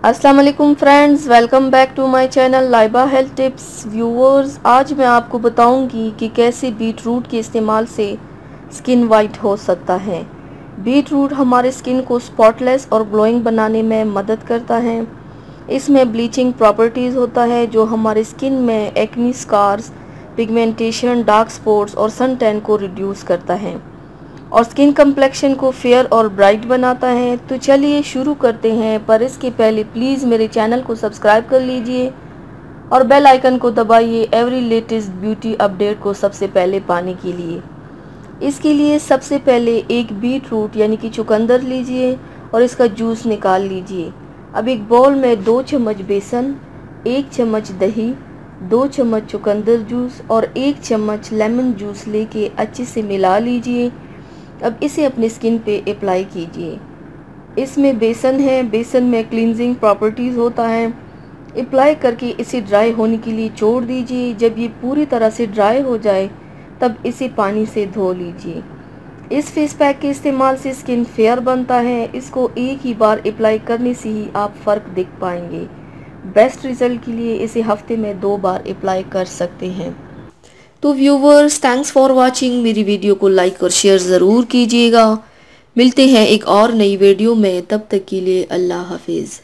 अस्सलाम वालेकुम friends, welcome back to my channel Laiba health tips. Viewers, आज मैं आपको बताऊंगी कि कैसे बीट रूट के इस्तेमाल से स्किन वाइट हो सकता है। बीट रूट हमारे स्किन को स्पॉटलेस और ग्लोइंग बनाने में मदद करता है। इसमें ब्लीचिंग प्रॉपर्टीज़ होता है जो हमारे स्किन में acne, scars, pigmentation, dark spots और सन टैन को रिड्यूस करता है और स्किन कम्प्लेक्शन को फेयर और ब्राइट बनाता है। तो चलिए शुरू करते हैं, पर इसके पहले प्लीज़ मेरे चैनल को सब्सक्राइब कर लीजिए और बेल आइकन को दबाइए एवरी लेटेस्ट ब्यूटी अपडेट को सबसे पहले पाने के लिए। इसके लिए सबसे पहले एक बीट रूट यानी कि चुकंदर लीजिए और इसका जूस निकाल लीजिए। अब एक बाउल में 2 चम्मच बेसन, 1 चम्मच दही, 2 चम्मच चुकंदर जूस और 1 चम्मच लेमन जूस लेके अच्छे से मिला लीजिए। अब इसे अपनी स्किन पे अप्लाई कीजिए। इसमें बेसन है, बेसन में क्लींजिंग प्रॉपर्टीज़ होता है। अप्लाई करके इसे ड्राई होने के लिए छोड़ दीजिए। जब ये पूरी तरह से ड्राई हो जाए तब इसे पानी से धो लीजिए। इस फेस पैक के इस्तेमाल से स्किन फेयर बनता है। इसको एक ही बार अप्लाई करने से ही आप फ़र्क देख पाएंगे। बेस्ट रिजल्ट के लिए इसे हफ्ते में 2 बार अप्लाई कर सकते हैं। तो व्यूवर्स, थैंक्स फॉर वाचिंग। मेरी वीडियो को लाइक और शेयर ज़रूर कीजिएगा। मिलते हैं एक और नई वीडियो में, तब तक के लिए अल्लाह हाफिज़।